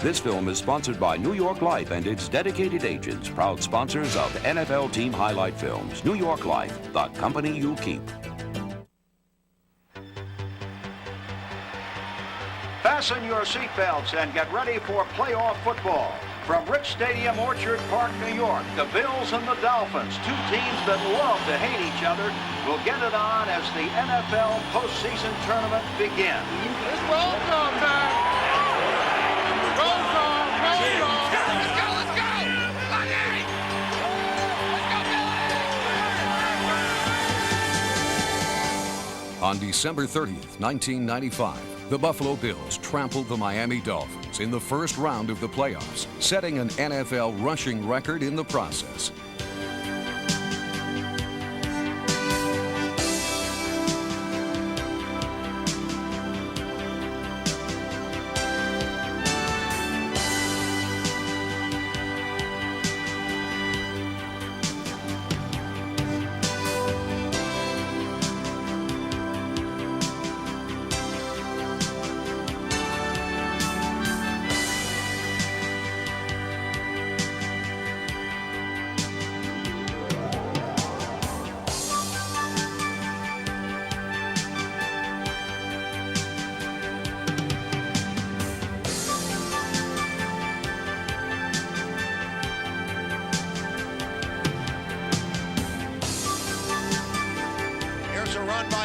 This film is sponsored by New York Life and its dedicated agents, proud sponsors of NFL Team Highlight Films. New York Life, the company you keep. Fasten your seatbelts and get ready for playoff football. From Rich Stadium, Orchard Park, New York, the Bills and the Dolphins, two teams that love to hate each other, will get it on as the NFL postseason tournament begins. It's roll call time. Roll call, roll call. Let's go, let's go. Let's go, Billy. On December 30th, 1995, the Buffalo Bills trampled the Miami Dolphins in the first round of the playoffs, setting an NFL rushing record in the process.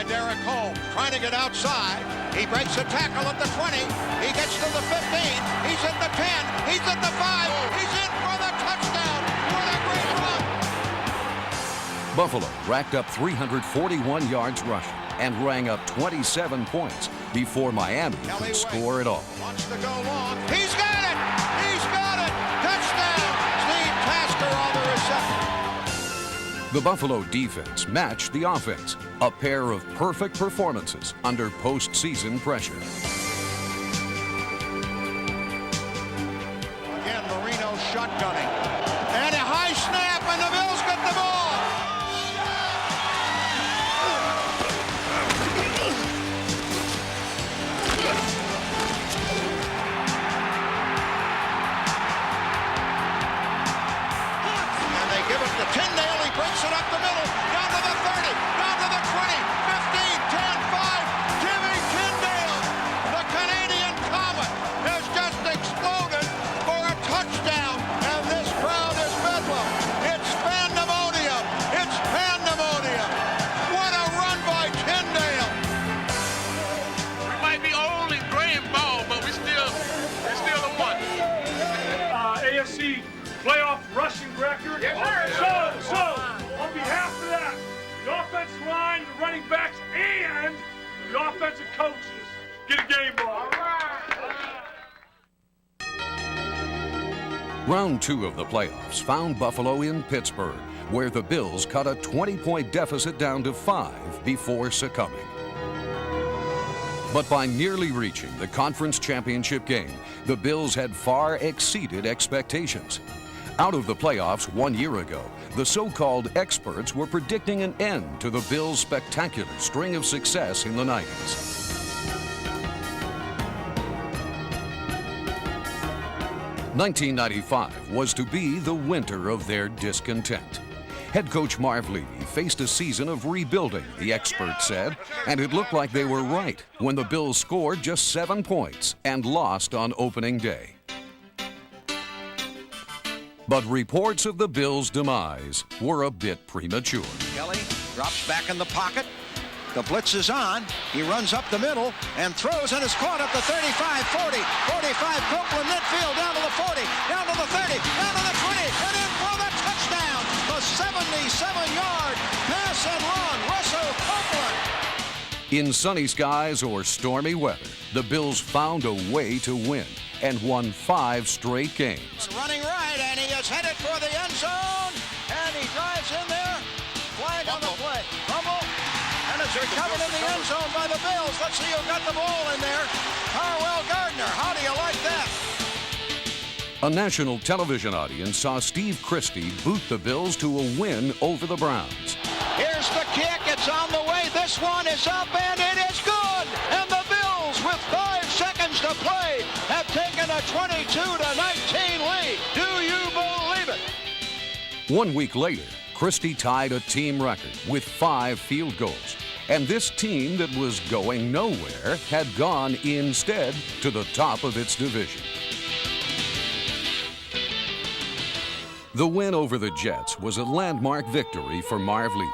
Derek Holmes trying to get outside. He breaks a tackle at the 20. He gets to the 15. He's at the 10. He's at the 5. He's in for the touchdown. What a great run. Buffalo racked up 341 yards rushing and rang up 27 points before Miami could score it all. Wants to go long. He's got it. He's got it. Touchdown. Steve Tasker on the reception. The Buffalo defense matched the offense, a pair of perfect performances under postseason pressure. Again, Marino shotgunning. And a high snap, and the Bills get the ball. And they give it to Tyndale. He breaks it up the middle, down to the 30, down to the 20, 15, 10, 5. Jimmy Tyndale, the Canadian Comet, has just exploded for a touchdown. And this crowd is bedlam. It's pandemonium. It's pandemonium. What a run by Tyndale. We might be old and gray and bald, but we're still the one. AFC playoff rushing record. Yes, sir. So, on behalf of that, the offensive line, the running backs, and the offensive coaches, get a game ball. Round 2 of the playoffs found Buffalo in Pittsburgh, where the Bills cut a 20-point deficit down to 5 before succumbing. But by nearly reaching the conference championship game, the Bills had far exceeded expectations. Out of the playoffs 1 year ago, the so-called experts were predicting an end to the Bills' spectacular string of success in the 90s. '95 was to be the winter of their discontent. Head coach Marv Levy faced a season of rebuilding, the experts said, and it looked like they were right when the Bills scored just 7 points and lost on opening day. But reports of the Bills' demise were a bit premature. Kelly drops back in the pocket. The blitz is on. He runs up the middle and throws and is caught at the 35, 40, 45. Copeland midfield down to the 40, down to the 30, down to the 20, and in for the touchdown. The 77-yard pass and run. Russell Copeland. In sunny skies or stormy weather, the Bills found a way to win and won 5 straight games. Running right, and he is headed for the end zone, and he drives in there. Flag on the play. Fumble, and it's recovered in the end zone by the Bills. Let's see who got the ball in there. Carwell Gardner. How do you like that? A national television audience saw Steve Christie boot the Bills to a win over the Browns. Here's the kick. It's on the way. This one is up, and it is good. And the Bills, with 5 seconds to play, have taken a a 22-19 lead. Do you believe it? 1 week later, Christie tied a team record with 5 field goals. And this team that was going nowhere had gone instead to the top of its division. The win over the Jets was a landmark victory for Marv Levy.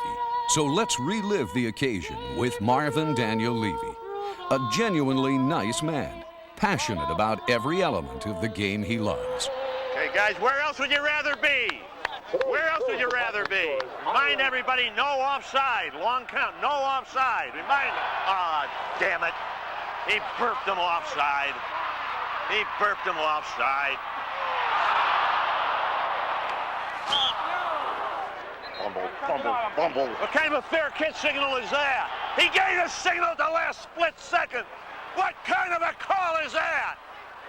So let's relive the occasion with Marvin Daniel Levy, a genuinely nice man, passionate about every element of the game he loves. Hey guys, where else would you rather be? Where else would you rather be? Remind everybody, no offside. Long count, no offside. Remind them. Ah, damn it. He burped them offside. He burped them offside. Fumble, fumble, fumble. What kind of a fair kid signal is that? He gave a signal at the last split second. What kind of a call is that?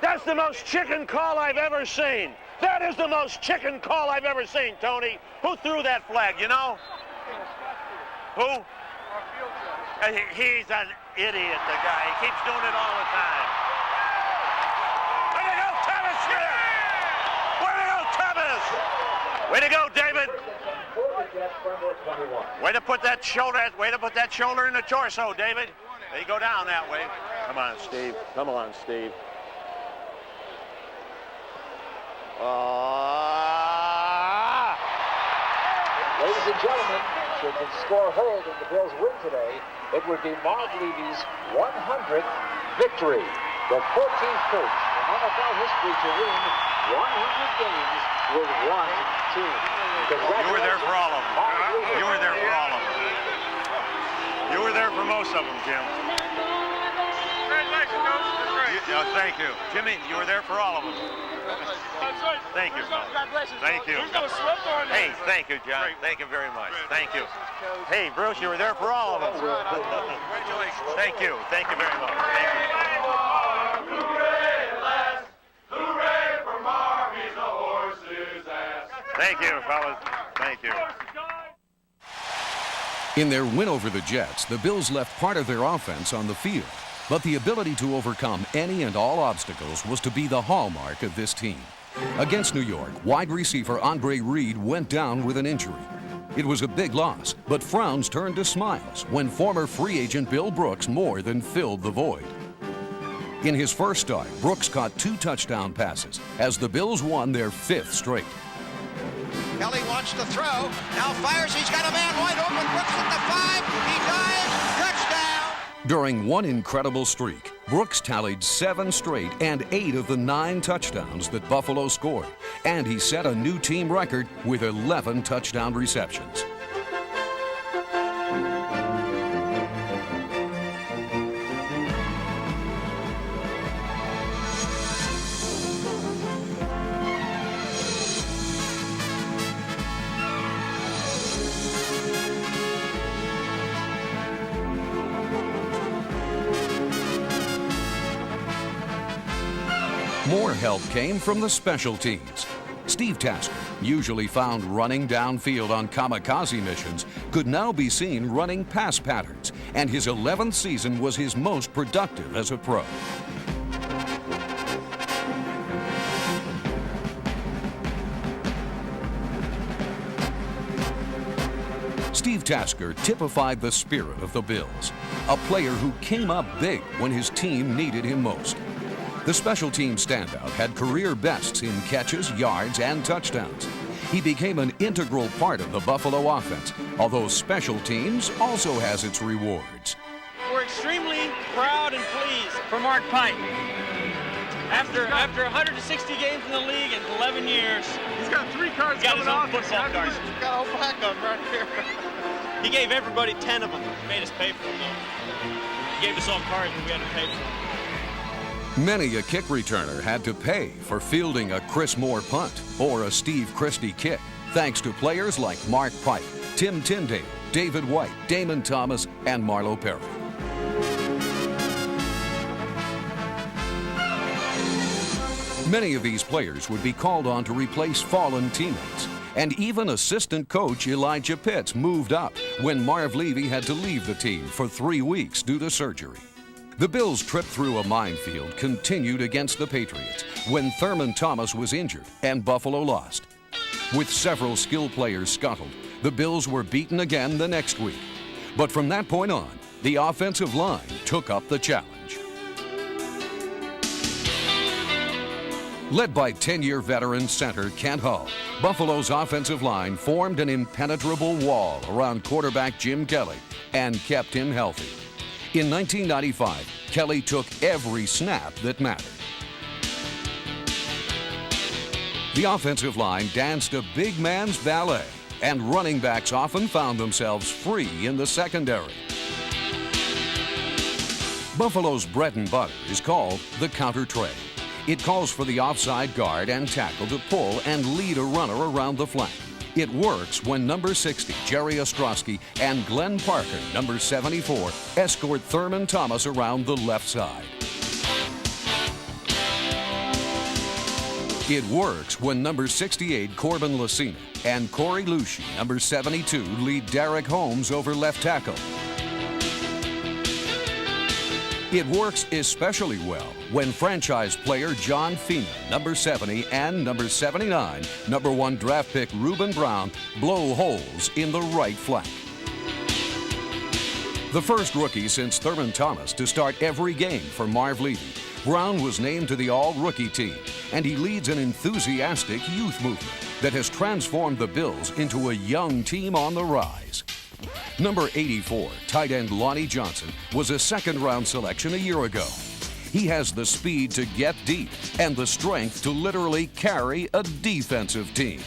That's the most chicken call I've ever seen. That is the most chicken call I've ever seen, Tony. Who threw that flag, you know? Who? He's an idiot, the guy. He keeps doing it all the time. Way to go, Thomas here! Way to go, Thomas! Way to go, David! Way to put that shoulder in the torso, David. They go down that way. Come on, Steve. Come on, Steve. Ladies and gentlemen, should the score hold and the Bills win today, it would be Marv Levy's 100th victory. The 14th coach in NFL history to win 100 games with one team. You were there for all of them. You were there for all of them. You were there for most of them, Jim. Congratulations, Coach. Thank you. Jimmy, you were there for all of them. Thank you. Thank you. Hey, thank you, John. Thank you very much. Thank you. Hey, Bruce, you were there for all of them. Congratulations. Thank you. Thank you very much. Thank you. Hooray for Marv, he's a horse's ass. Thank you, fellas. Thank you. In their win over the Jets, the Bills left part of their offense on the field. But the ability to overcome any and all obstacles was to be the hallmark of this team. Against New York, wide receiver Andre Reed went down with an injury. It was a big loss, but frowns turned to smiles when former free agent Bill Brooks more than filled the void. In his first start, Brooks caught 2 touchdown passes as the Bills won their 5th straight. Kelly wants to throw. Now fires. He's got a man wide open. Brooks at the 5. He dives. Touchdown. During one incredible streak, Brooks tallied 7 straight and 8 of the 9 touchdowns that Buffalo scored. And he set a new team record with 11 touchdown receptions. More help came from the special teams. Steve Tasker, usually found running downfield on kamikaze missions, could now be seen running pass patterns, and his 11th season was his most productive as a pro. Steve Tasker typified the spirit of the Bills, a player who came up big when his team needed him most. The special team standout had career bests in catches, yards, and touchdowns. He became an integral part of the Buffalo offense, although special teams also has its rewards. We're extremely proud and pleased for Mark Pike. After 160 games in the league in 11 years, He's got 3 cards he's got coming his own off. football cards. He's got a whole pack of them right here. He gave everybody 10 of them. He made us pay for them, though. He gave us all cards and we had to pay for them. Many a kick returner had to pay for fielding a Chris Moore punt or a Steve Christie kick, thanks to players like Mark Pike, Tim Tyndale, David White, Damon Thomas, and Marlo Perry. Many of these players would be called on to replace fallen teammates, and even assistant coach Elijah Pitts moved up when Marv Levy had to leave the team for 3 weeks due to surgery. The Bills' trip through a minefield continued against the Patriots when Thurman Thomas was injured and Buffalo lost. With several skill players scuttled, the Bills were beaten again the next week. But from that point on, the offensive line took up the challenge. Led by 10-year veteran center Kent Hull, Buffalo's offensive line formed an impenetrable wall around quarterback Jim Kelly and kept him healthy. In 1995, Kelly took every snap that mattered. The offensive line danced a big man's ballet, and running backs often found themselves free in the secondary. Buffalo's bread and butter is called the counter trade. It calls for the offside guard and tackle to pull and lead a runner around the flank. It works when number 60, Jerry Ostrowski, and Glenn Parker, number 74, escort Thurman Thomas around the left side. It works when number 68, Corbin Lucina, and Corey Lucci, number 72, lead Derek Holmes over left tackle. It works especially well when franchise player John Fina, number 70, and number 79, number 1 draft pick Reuben Brown, blow holes in the right flank. The first rookie since Thurman Thomas to start every game for Marv Levy, Brown was named to the All-Rookie team, and he leads an enthusiastic youth movement that has transformed the Bills into a young team on the rise. Number 84, tight end Lonnie Johnson, was a second-round selection a year ago. He has the speed to get deep and the strength to literally carry a defensive team.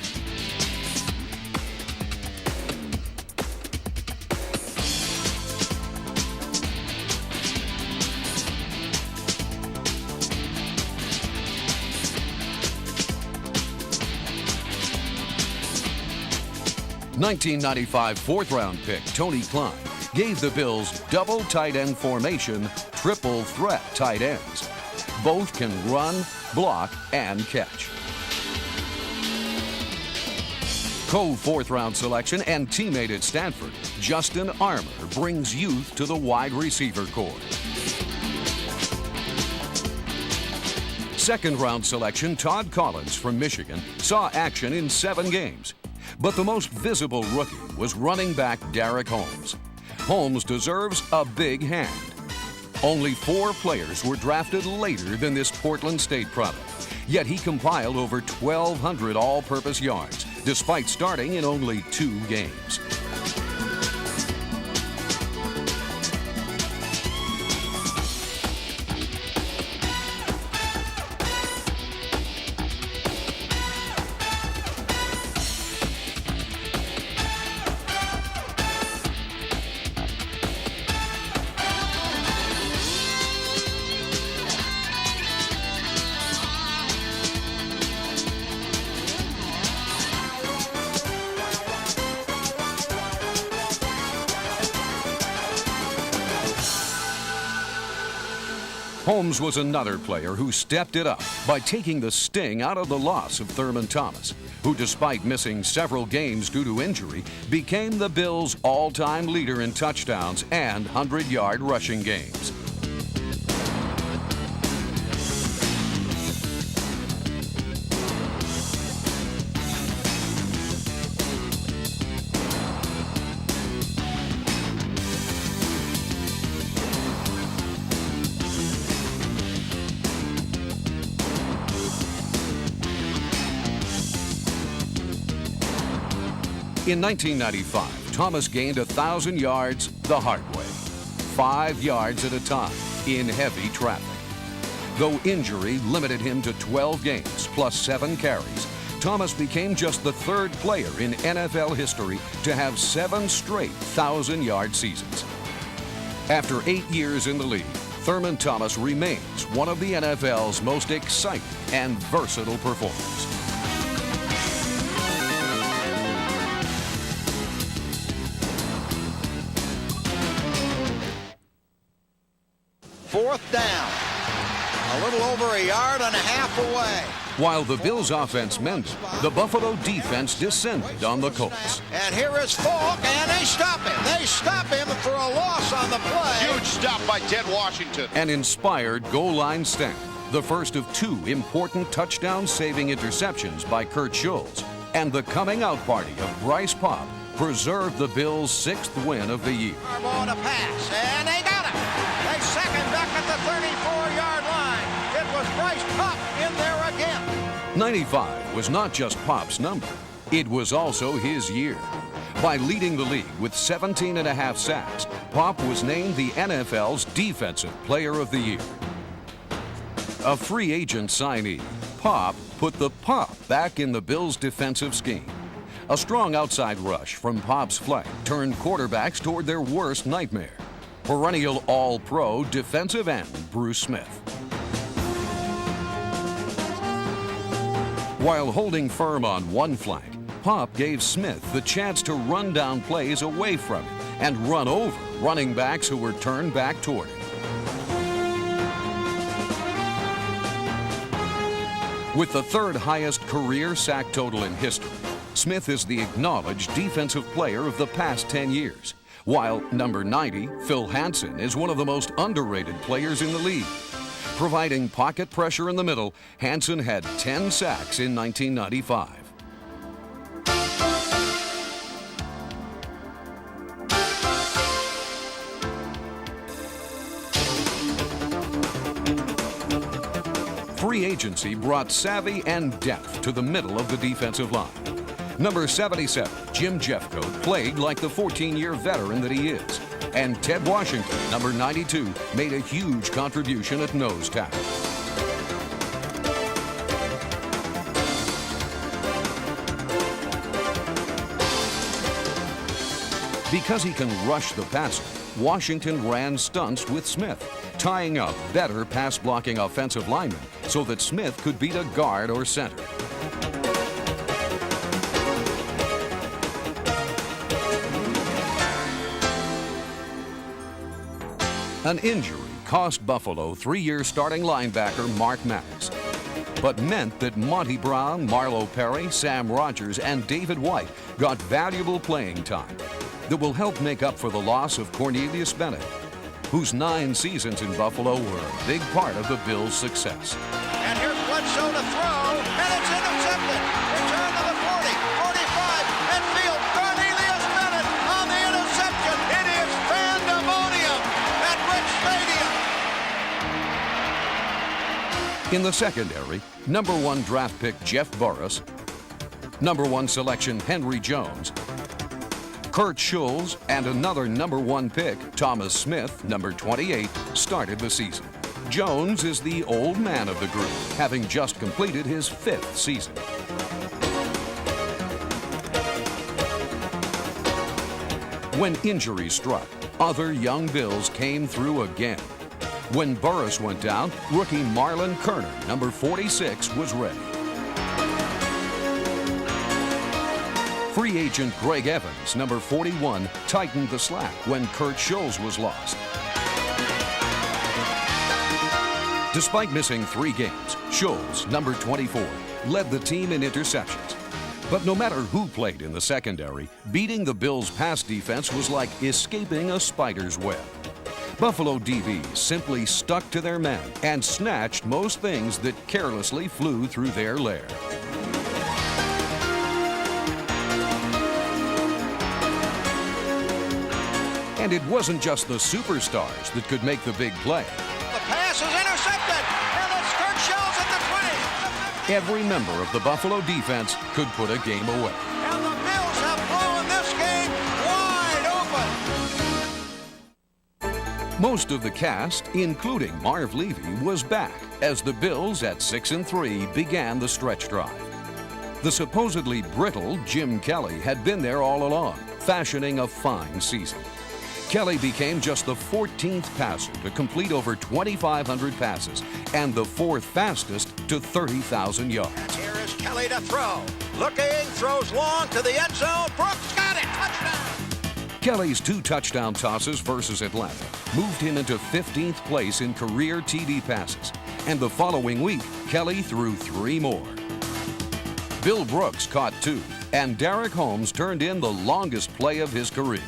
'95 fourth-round pick Tony Klein gave the Bills double tight end formation, triple threat tight ends. Both can run, block, and catch. Co-fourth-round selection and teammate at Stanford, Justin Armour brings youth to the wide receiver corps. Second-round selection Todd Collins from Michigan saw action in 7 games. But the most visible rookie was running back Derek Holmes. Holmes deserves a big hand. Only 4 players were drafted later than this Portland State product, yet he compiled over 1,200 all-purpose yards, despite starting in only 2 games. Holmes was another player who stepped it up by taking the sting out of the loss of Thurman Thomas, who, despite missing several games due to injury, became the Bills' all-time leader in touchdowns and 100-yard rushing games. In 1995, Thomas gained 1,000 yards the hard way, 5 yards at a time in heavy traffic. Though injury limited him to 12 games plus 7 carries, Thomas became just the 3rd player in NFL history to have 7 straight 1,000-yard seasons. After 8 years in the league, Thurman Thomas remains one of the NFL's most exciting and versatile performers. Fourth down. A little over a yard and a half away. While the Bills' offense mended, the Buffalo defense descended on the Colts. And here is Falk, and they stop him. They stop him for a loss on the play. Huge stop by Ted Washington. An inspired goal line stand, the first of 2 important touchdown-saving interceptions by Kurt Schulz, and the coming-out party of Bryce Popp preserved the Bills' 6th win of the year. Harbaugh to pass, and they got him. They second back at the 34-yard line. It was Bryce Popp in there again. 95 was not just Popp's number, it was also his year. By leading the league with 17.5 sacks, Popp was named the NFL's Defensive Player of the Year. A free agent signee, Popp put the pop back in the Bills' defensive scheme. A strong outside rush from Popp's flank turned quarterbacks toward their worst nightmare. Perennial All-Pro defensive end Bruce Smith. While holding firm on one flank, Popp gave Smith the chance to run down plays away from him and run over running backs who were turned back toward him. With the 3rd highest career sack total in history, Smith is the acknowledged defensive player of the past 10 years, while number 90, Phil Hansen, is one of the most underrated players in the league. Providing pocket pressure in the middle, Hansen had 10 sacks in 1995. Free agency brought savvy and depth to the middle of the defensive line. Number 77, Jim Jeffcoat, played like the 14-year veteran that he is. And Ted Washington, number 92, made a huge contribution at nose tackle. Because he can rush the passer, Washington ran stunts with Smith, tying up better pass-blocking offensive linemen so that Smith could beat a guard or center. An injury cost Buffalo 3-year starting linebacker Mark Maddox, but meant that Monty Brown, Marlo Perry, Sam Rogers, and David White got valuable playing time that will help make up for the loss of Cornelius Bennett, whose 9 seasons in Buffalo were a big part of the Bills' success. And here's Bledsoe to throw, and it's intercepted. Return to the 40, 45, midfield. Cornelius Bennett on the interception. It is pandemonium at Rich Stadium. In the secondary, number 1 draft pick Jeff Burris, number 1 selection Henry Jones, Kurt Schulz, and another number 1 pick, Thomas Smith, number 28, started the season. Jones is the old man of the group, having just completed his 5th season. When injury struck, other young Bills came through again. When Burris went down, rookie Marlon Kerner, number 46, was ready. Free agent Greg Evans, number 41, tightened the slack when Kurt Schulz was lost. Despite missing 3 games, Schulz, number 24, led the team in interceptions. But no matter who played in the secondary, beating the Bills' pass defense was like escaping a spider's web. Buffalo DBs simply stuck to their men and snatched most things that carelessly flew through their lair. And it wasn't just the superstars that could make the big play. The pass is intercepted, and it's Kurt Schulz at the 20. Every member of the Buffalo defense could put a game away. And the Bills have blown this game wide open. Most of the cast, including Marv Levy, was back as the Bills at 6-3 began the stretch drive. The supposedly brittle Jim Kelly had been there all along, fashioning a fine season. Kelly became just the 14th passer to complete over 2,500 passes and the 4th fastest to 30,000 yards. And here is Kelly to throw. Looking, throws long to the end zone. Brooks got it. Touchdown. Kelly's 2 touchdown tosses versus Atlanta moved him into 15th place in career TD passes And the following week, Kelly threw 3 more. Bill Brooks caught 2, and Derek Holmes turned in the longest play of his career.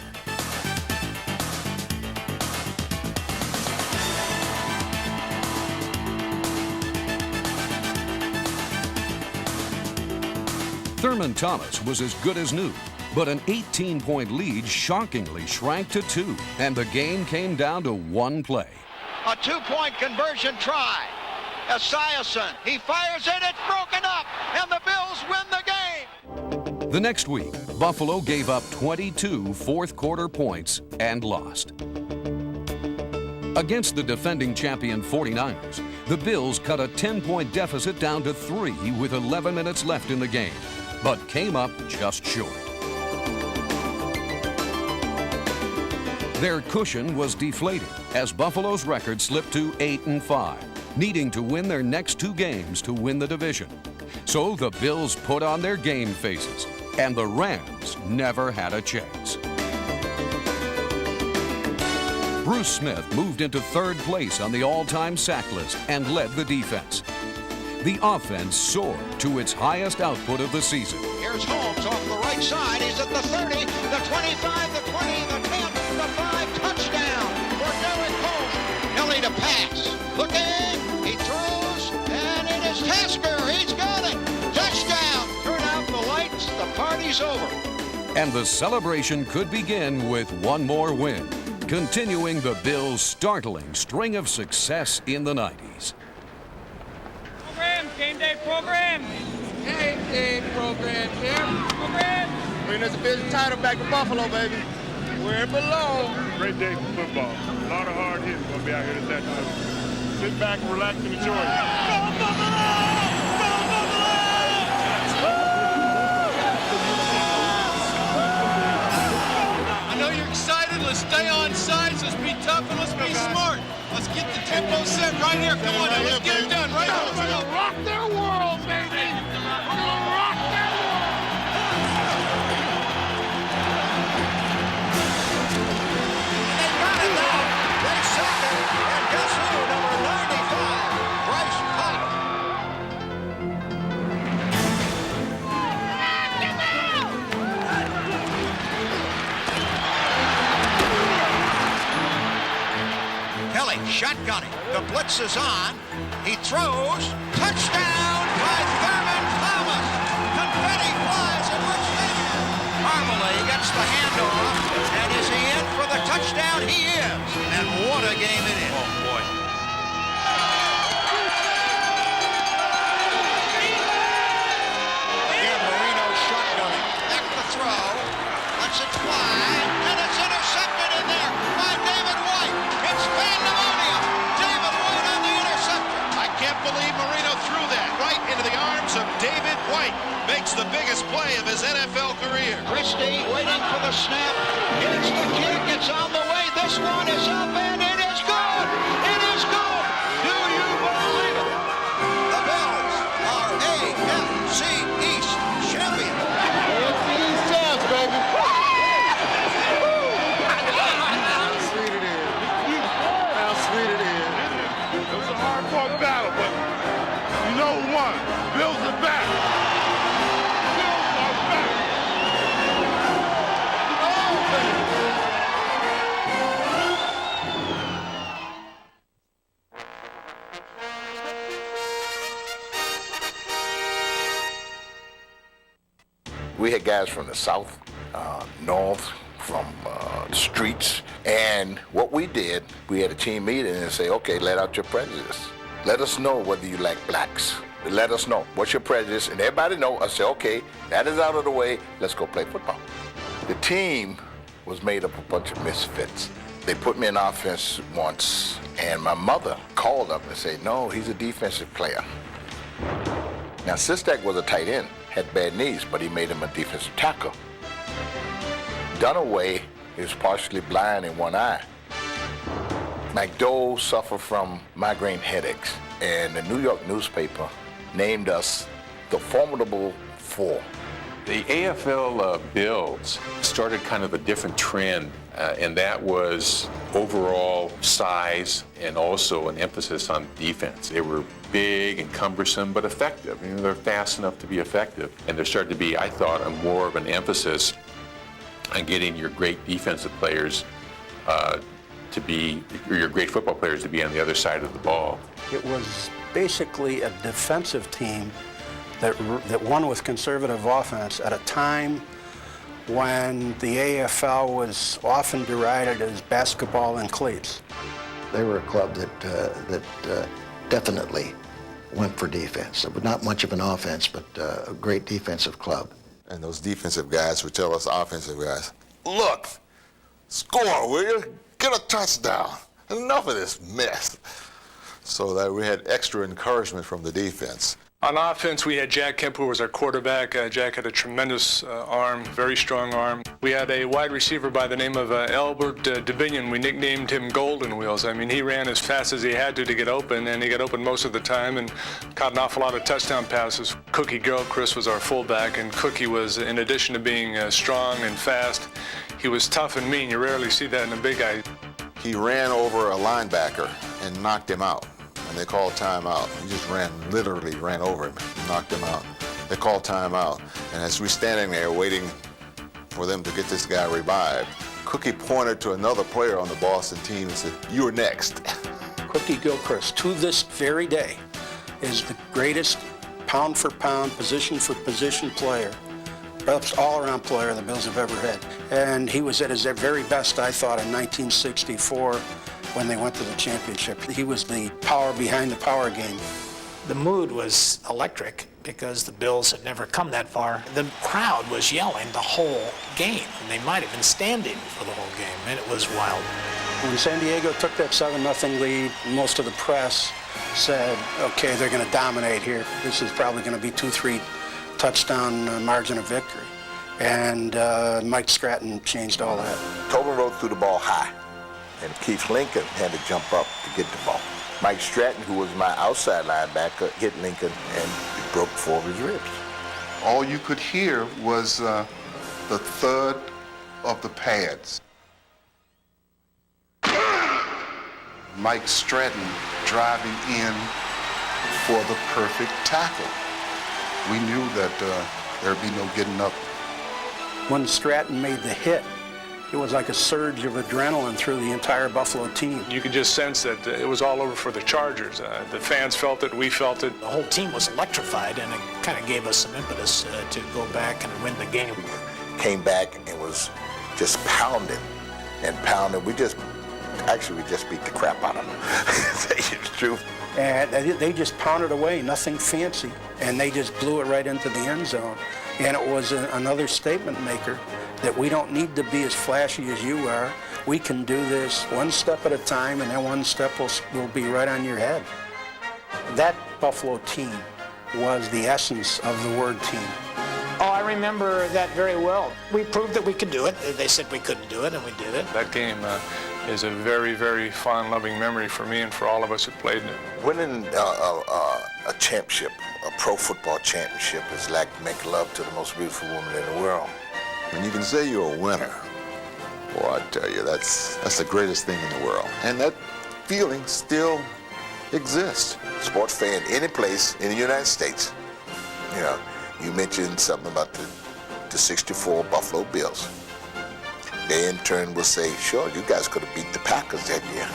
Thurman Thomas was as good as new, but an 18-point lead shockingly shrank to 2, and the game came down to 1 play. A 2-point conversion try. Esiason, he fires it, it's broken up, and the Bills win the game. The next week, Buffalo gave up 22 fourth-quarter points and lost. Against the defending champion 49ers, the Bills cut a 10-point deficit down to 3 with 11 minutes left in the game, but came up just short. Their cushion was deflated as Buffalo's record slipped to 8-5, needing to win their next 2 games to win the division. So the Bills put on their game faces, and the Rams never had a chance. Bruce Smith moved into 3rd place on the all-time sack list and led the defense. The offense soared to its highest output of the season. Here's Holmes off the right side. He's at the 30, the 25, the 20, the 10, the 5. Touchdown for Derek Holmes. Kelly to pass. Looking. He throws. And it is Tasker. He's got it. Touchdown. Turn out the lights. The party's over. And the celebration could begin with one more win, continuing the Bills' startling string of success in the 90s. Game day program. Game day program, Jim. Bring us a big title back to Buffalo, baby. Where it belongs. Great day for football. A lot of hard hits going to be out here this afternoon. Sit back, relax, and enjoy it. Go Buffalo! Go Buffalo! I know you're excited. Let's stay on sides. Let's be tough and let's be smart. Let's get the tempo set right here. Come on, now, let's get it done right now. We're going to rock their world, baby. We're going to rock their world. They got it now. They sacked it. And guess who? Number 95, Bryce Kopp. Kelly shotgunning. The blitz is on. He throws. Touchdown by Thurman Thomas. Confetti flies at Rich Stadium. Armley gets the handoff. And is he in for the touchdown? He is. And what a game it is. Oh, boy. Again, Marino shotgunning. Back the throw. Lets it fly. And it's intercepted in there by David White. It's pandemonium. David White on the interceptor. I can't believe Marino threw that right into the arms of David White. Makes the biggest play of his NFL career. Christie waiting for the snap. Here's the kick. It's on the way. This one is up and it is good. It is good. Do you believe it? The Bills are AFC East champions. AFC East champs, baby. How sweet it is. How sweet it is. It was a hard-fought battle, but you know who won. Bills are back. Bills are back. We had guys from the south, north, from the streets, and what we did, we had a team meeting and say, okay, let out your prejudice. Let us know whether you like blacks. Let us know. What's your prejudice? And everybody know. I said, okay, that is out of the way. Let's go play football. The team was made up of a bunch of misfits. They put me in offense once, and my mother called up and said, no, he's a defensive player. Now, Sistak was a tight end, had bad knees, but he made him a defensive tackle. Dunaway is partially blind in one eye. McDowell suffered from migraine headaches, and the New York newspaper named us the Formidable Four. The AFL Bills started kind of a different trend and that was overall size and also an emphasis on defense. They were big and cumbersome, but effective. You know, they're fast enough to be effective. And there started to be, I thought, more of an emphasis on getting your great defensive players to be, or your great football players to be on the other side of the ball. It was basically a defensive team that won with conservative offense at a time when the AFL was often derided as basketball and cleats. They were a club that definitely went for defense. It was not much of an offense, but a great defensive club. And those defensive guys would tell us offensive guys, look, score, will you? Get a touchdown. Enough of this mess. So that we had extra encouragement from the defense. On offense, we had Jack Kemp, who was our quarterback. Jack had a tremendous arm, very strong arm. We had a wide receiver by the name of Albert Davignon. We nicknamed him Golden Wheels. I mean, he ran as fast as he had to get open, and he got open most of the time and caught an awful lot of touchdown passes. Cookie Gilchrist was our fullback, and Cookie was, in addition to being strong and fast, he was tough and mean. You rarely see that in a big guy. He ran over a linebacker and knocked him out. And they called timeout. He just literally ran over him and knocked him out. They called timeout. And as we're standing there waiting for them to get this guy revived, Cookie pointed to another player on the Boston team and said, "You're next." Cookie Gilchrist, to this very day, is the greatest pound-for-pound, position-for-position player, perhaps all-around player the Bills have ever had. And he was at his very best, I thought, in 1964, when they went to the championship. He was the power behind the power game. The mood was electric because the Bills had never come that far. The crowd was yelling the whole game, and they might have been standing for the whole game, and it was wild. When San Diego took that 7-0 lead, most of the press said, okay, they're going to dominate here. This is probably going to be 2-3 touchdown margin of victory. And Mike Stratton changed all that. Tobin Rote threw the ball high, and Keith Lincoln had to jump up to get the ball. Mike Stratton, who was my outside linebacker, hit Lincoln and broke 4 of his ribs. All you could hear was the thud of the pads. Mike Stratton driving in for the perfect tackle. We knew that there'd be no getting up. When Stratton made the hit, it was like a surge of adrenaline through the entire Buffalo team. You could just sense that it was all over for the Chargers. The fans felt it, we felt it. The whole team was electrified, and it kind of gave us some impetus to go back and win the game. Came back and was just pounding and pounding. We just beat the crap out of them. That's the truth. And they just pounded away, nothing fancy, and they just blew it right into the end zone. And it was another statement maker that we don't need to be as flashy as you are. We can do this one step at a time, and that one step will be right on your head. That Buffalo team was the essence of the word team. Oh, I remember that very well. We proved that we could do it. They said we couldn't do it, and we did it. That game is a very, very fond, loving memory for me and for all of us who played in it. Winning a championship, a pro football championship, is like making love to the most beautiful woman in the world. When you can say you're a winner, boy, I tell you, that's the greatest thing in the world. And that feeling still exists. Sports fan, any place in the United States, you know, you mentioned something about the 64 Buffalo Bills. They in turn will say, sure, you guys could have beat the Packers that year.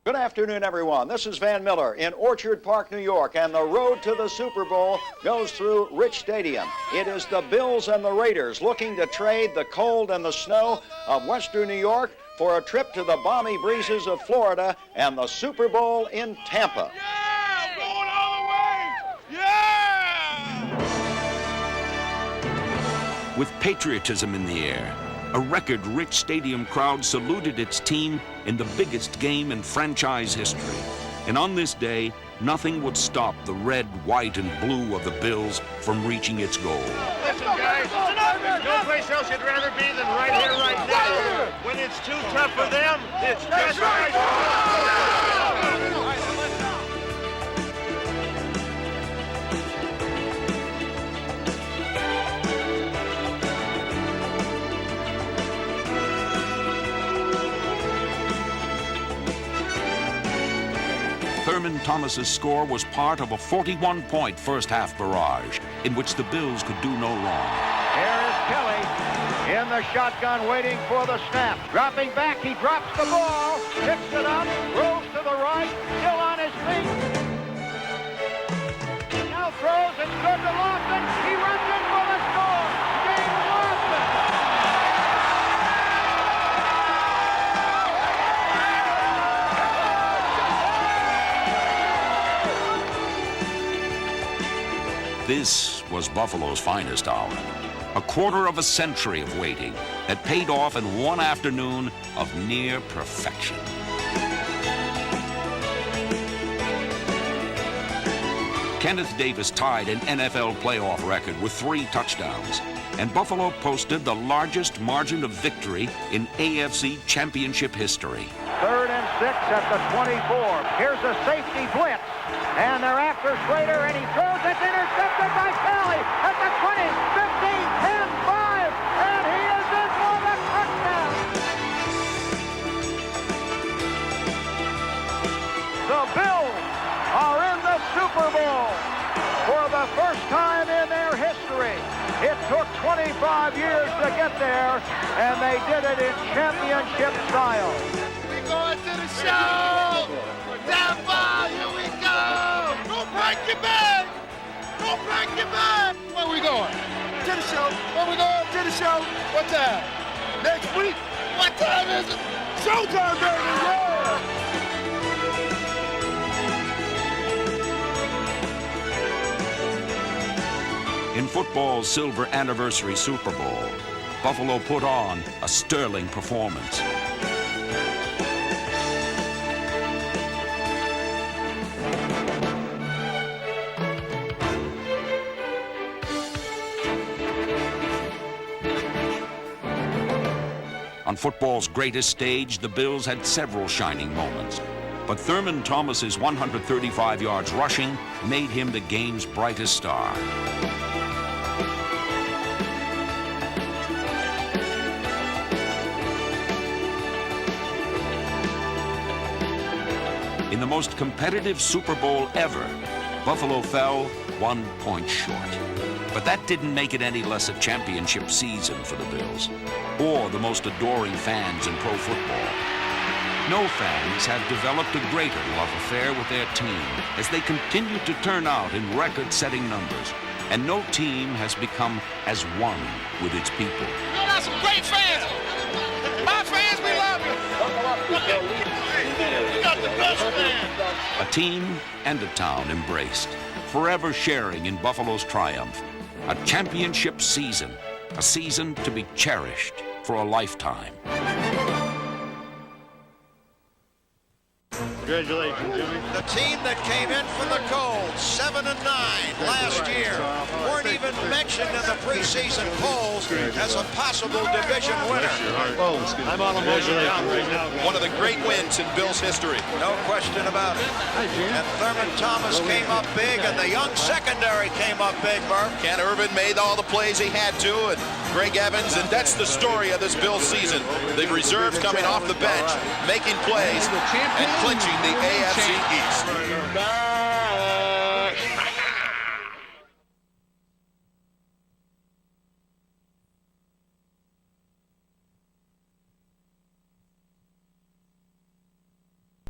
Good afternoon, everyone. This is Van Miller in Orchard Park, New York, and the road to the Super Bowl goes through Rich Stadium. It is the Bills and the Raiders looking to trade the cold and the snow of Western New York for a trip to the balmy breezes of Florida and the Super Bowl in Tampa. Yeah! Going all the way! Yeah! With patriotism in the air, a record-rich stadium crowd saluted its team in the biggest game in franchise history. And on this day, nothing would stop the red, white, and blue of the Bills from reaching its goal. Listen, guys, there's no place else you'd rather be than right here, right now. When it's too tough for them, it's just right. Thomas's score was part of a 41-point first-half barrage in which the Bills could do no wrong. Here is Kelly in the shotgun waiting for the snap. Dropping back, he drops the ball, picks it up, rolls to the right, still on his feet. Now throws, it's good to Lofton. He runs in for the score. James Lofton. This was Buffalo's finest hour. A quarter of a century of waiting that paid off in one afternoon of near perfection. Kenneth Davis tied an NFL playoff record with 3 touchdowns, and Buffalo posted the largest margin of victory in AFC Championship history. 3rd and 6 at the 24. Here's a safety blitz, and they're after Slater, and he throws. It's intercepted by Kelly at the 20, 15, 10, 5, and he is in for the touchdown. The Bills are in the Super Bowl for the first time in their history. It took 25 years to get there, and they did it in championship style. We're going to the show! Tampa, here we go! Don't break your back! Don't break your back! Where we going? To the show. Where we going? To the show. What time? Next week? What time is it? Showtime, baby! Yeah! In football's silver anniversary Super Bowl, Buffalo put on a sterling performance. On football's greatest stage, the Bills had several shining moments. But Thurman Thomas's 135 yards rushing made him the game's brightest star. In the most competitive Super Bowl ever, Buffalo fell 1 point short. But that didn't make it any less a championship season for the Bills, or the most adoring fans in pro football. No fans have developed a greater love affair with their team as they continue to turn out in record-setting numbers, and no team has become as one with its people. You got some great fans. My fans, we love you. You got the best fans. A team and a town embraced, forever sharing in Buffalo's triumph. A championship season, a season to be cherished for a lifetime. Congratulations, Jimmy. The team that came in from the cold, 7-9 last year, weren't even mentioned in the preseason polls as a possible division winner. I'm on a motion right now. One of the great wins in Bills history. No question about it. And Thurman Thomas came up big, and the young secondary came up big, Murph. Ken Irvin made all the plays he had to, and Greg Evans, and that's the story of this Bills season. The reserves coming off the bench, making plays, and clinching the AFC East.